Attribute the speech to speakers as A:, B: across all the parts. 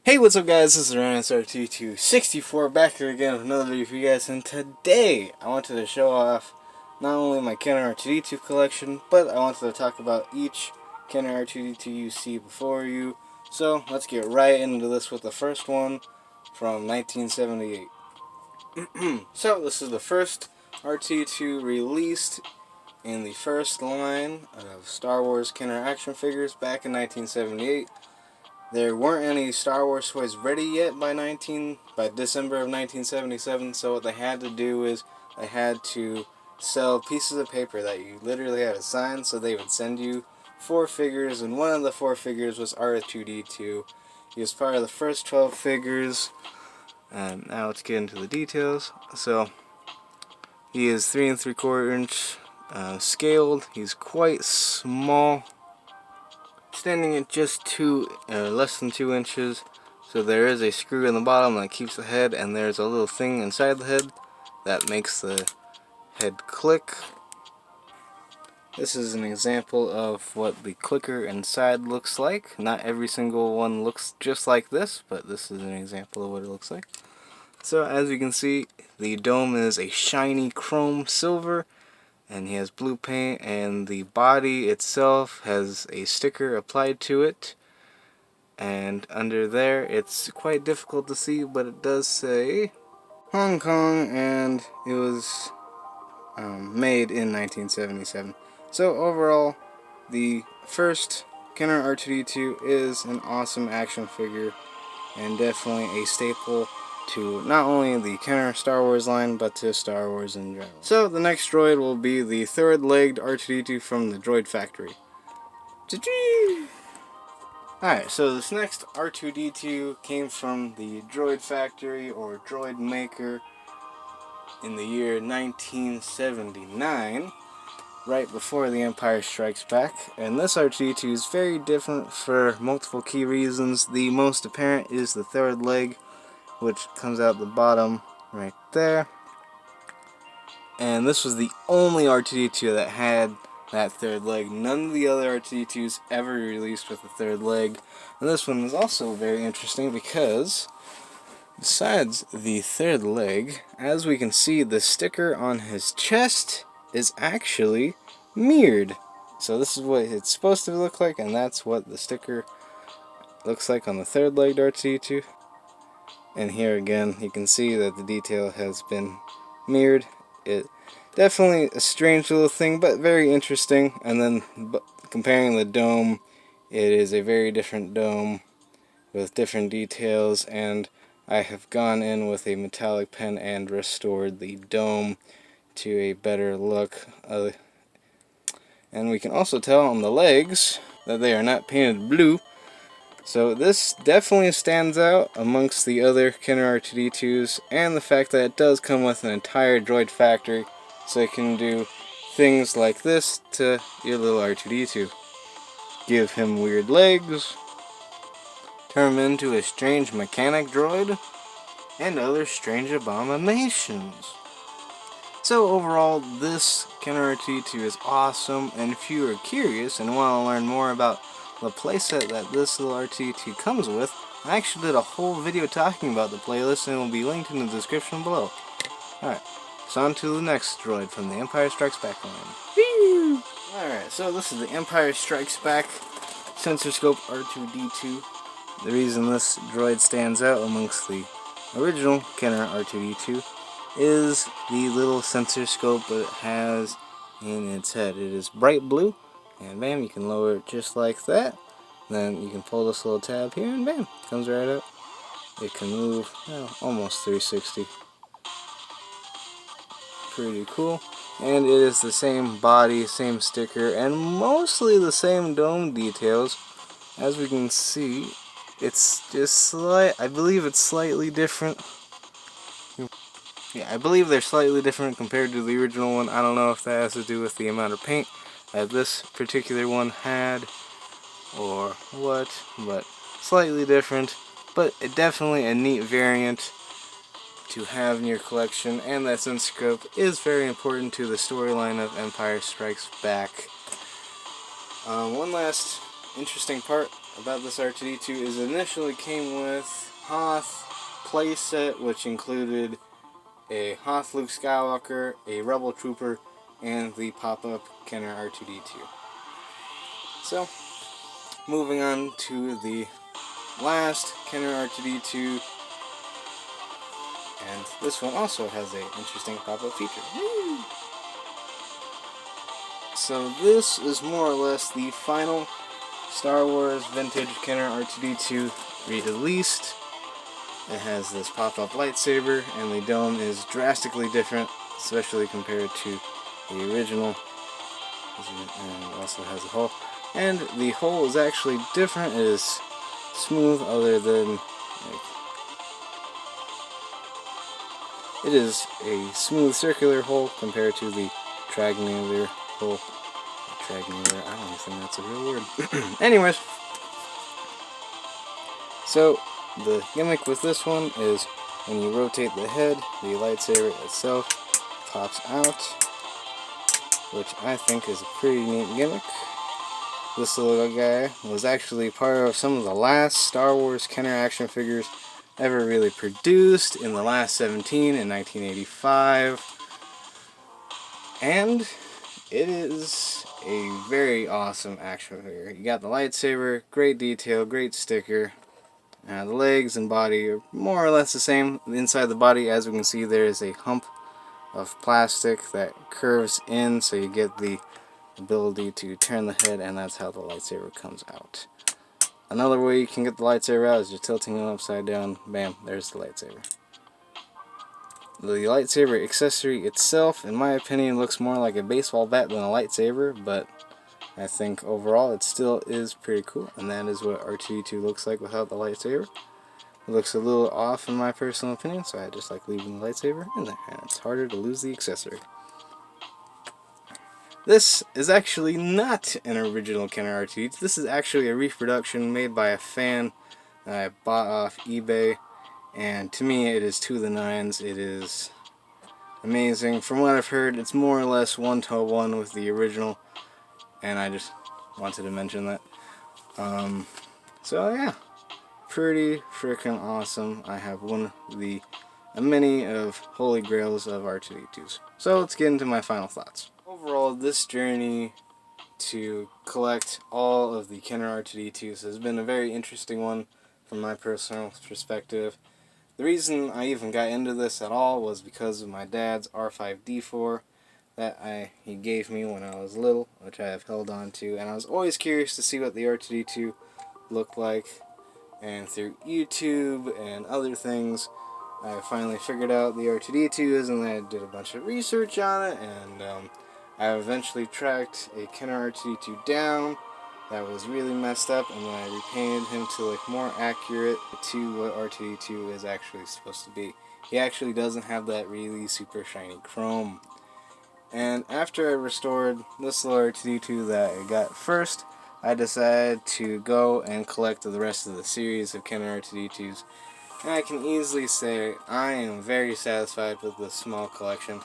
A: Hey, what's up guys, this is R2D2s back here again with another video for you guys, and today I wanted to show off not only my Canon R2D2 collection, but I wanted to talk about each Canon R2D2 you see before you. So let's get right into this with the first one from 1978. So this is the first R2D2 released in the first line of Star Wars Kenner action figures back in 1978. There weren't any Star Wars toys ready yet by December of 1977, so what they had to do is they had to sell pieces of paper that you literally had to sign, so they would send you 4 figures, and one of the 4 figures was R2D2. He was part of the first 12 figures, and now let's get into the details. So, he is 3 3/4 inch scaled. He's quite small, standing at just less than 2 inches. So there is a screw in the bottom that keeps the head, and there's a little thing inside the head that makes the head click. This is an example of what the clicker inside looks like. Not every single one looks just like this, but this is an example of what it looks like. So as you can see, the dome is a shiny chrome silver, and he has blue paint, and the body itself has a sticker applied to it. And under there, it's quite difficult to see, but it does say Hong Kong, and it was made in 1977. So overall, the first Kenner R2D2 is an awesome action figure, and definitely a staple to not only the Kenner Star Wars line, but to Star Wars in general. So the next droid will be the third-legged R2D2 from the Droid Factory. Alright, so this next R2D2 came from the Droid Factory or Droid Maker in the year 1979, right before The Empire Strikes Back. And this R2D2 is very different for multiple key reasons. The most apparent is the third leg, which comes out the bottom right there. And this was the only R2D2 that had that third leg. None of the other R2D2s ever released with a third leg. And this one is also very interesting because besides the third leg, as we can see, the sticker on his chest is actually mirrored. So this is what it's supposed to look like, and that's what the sticker looks like on the third legged R2D2. And here again, you can see that the detail has been mirrored. It definitely a strange little thing, but very interesting. And then comparing the dome, it is a very different dome with different details, and I have gone in with a metallic pen and restored the dome to a better look. And we can also tell on the legs that they are not painted blue. So this definitely stands out amongst the other Kenner R2D2s, and the fact that it does come with an entire droid factory, so it can do things like this to your little R2D2. Give him weird legs, turn him into a strange mechanic droid, and other strange abominations. So overall, this Kenner R2D2 is awesome, and if you are curious and want to learn more about the playset that this little R2D2 comes with, I actually did a whole video talking about the playlist, and it will be linked in the description below. Alright, so on to the next droid from the Empire Strikes Back line. Alright, so this is the Empire Strikes Back Sensor Scope R2D2. The reason this droid stands out amongst the original Kenner R2D2 is the little sensor scope it has in its head. It is bright blue, and bam, you can lower it just like that. Then you can pull this little tab here, and bam, it comes right up. It can move almost 360. Pretty cool. And it is the same body, same sticker, and mostly the same dome details. As we can see, it's just I believe it's slightly different. Yeah, I believe they're slightly different compared to the original one. I don't know if that has to do with the amount of paint that this particular one had or what, but slightly different. But definitely a neat variant to have in your collection, and that sensor scope is very important to the storyline of Empire Strikes Back. One last interesting part about this R2D2 is it initially came with Hoth playset, which included a Hoth Luke Skywalker, a Rebel Trooper, and the pop-up Kenner R2D2. So, moving on to the last Kenner R2D2, and this one also has an interesting pop-up feature. Woo! So this is more or less the final Star Wars Vintage Kenner R2D2 released. It has this pop-up lightsaber, and the dome is drastically different, especially compared to the original. And it also has a hole. And the hole is actually different. It is smooth, other than it is a smooth circular hole compared to the triangular hole. Triangular, I don't even think that's a real word. Anyways, so the gimmick with this one is when you rotate the head, the lightsaber itself pops out, which I think is a pretty neat gimmick. This little guy was actually part of some of the last Star Wars Kenner action figures ever really produced in the last 17 in 1985. And it is a very awesome action figure. You got the lightsaber, great detail, great sticker. The legs and body are more or less the same. Inside the body, as we can see, there is a hump of plastic that curves in, so you get the ability to turn the head, and that's how the lightsaber comes out. Another way you can get the lightsaber out is just tilting it upside down. Bam, there's the lightsaber. The lightsaber accessory itself, in my opinion, looks more like a baseball bat than a lightsaber, but I think overall it still is pretty cool, and that is what R2D2 looks like without the lightsaber. It looks a little off in my personal opinion, so I just like leaving the lightsaber in there, and it's harder to lose the accessory. This is actually not an original Kenner R2D2. This is actually a reproduction made by a fan that I bought off eBay, and to me it is to the nines. It is amazing. From what I've heard, it's more or less one-to-one with the original, and I just wanted to mention that. So yeah, pretty freaking awesome. I have one of the many of holy grails of R2D2s. So let's get into my final thoughts. Overall, this journey to collect all of the Kenner R2D2s has been a very interesting one from my personal perspective. The reason I even got into this at all was because of my dad's R5D4 that he gave me when I was little, which I have held on to, and I was always curious to see what the R2D2 looked like, and through YouTube and other things I finally figured out the R2D2s, and I did a bunch of research on it, and I eventually tracked a Kenner R2D2 down that was really messed up, and then I repainted him to look more accurate to what R2D2 is actually supposed to be. He actually doesn't have that really super shiny chrome. And after I restored this little R2D2 that I got first, I decided to go and collect the rest of the series of Kenner R2D2s. And I can easily say I am very satisfied with this small collection,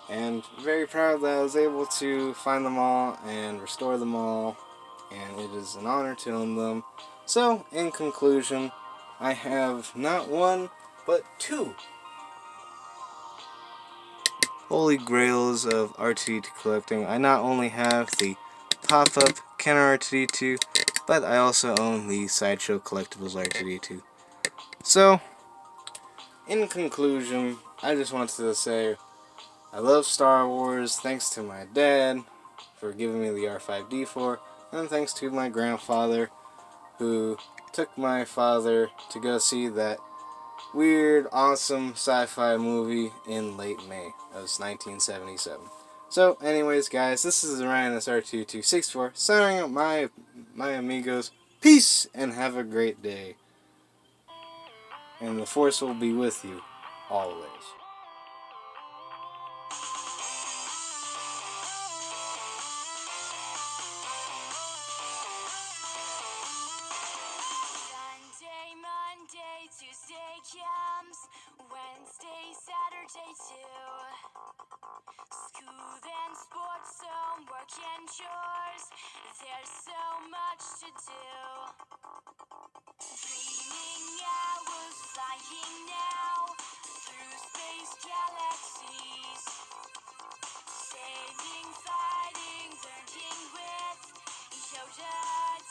A: and very proud that I was able to find them all and restore them all, and it is an honor to own them. So, in conclusion, I have not one, but two holy grails of R2D2 collecting. I not only have the pop-up Kenner R2D2, but I also own the Sideshow Collectibles R2D2. So, in conclusion, I just wanted to say I love Star Wars thanks to my dad for giving me the R5D4, and thanks to my grandfather who took my father to go see that weird, awesome sci-fi movie in late May of 1977. So, anyways, guys, this is Ryan SR2264 signing out my amigos. Peace and have a great day. And the Force will be with you always.
B: Monday, Tuesday comes, Wednesday, Saturday too. School and sports, homework and chores. There's so much to do. Dreaming hours flying now through space galaxies. Saving, fighting, learning with Yoda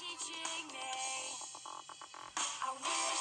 B: teaching me. I will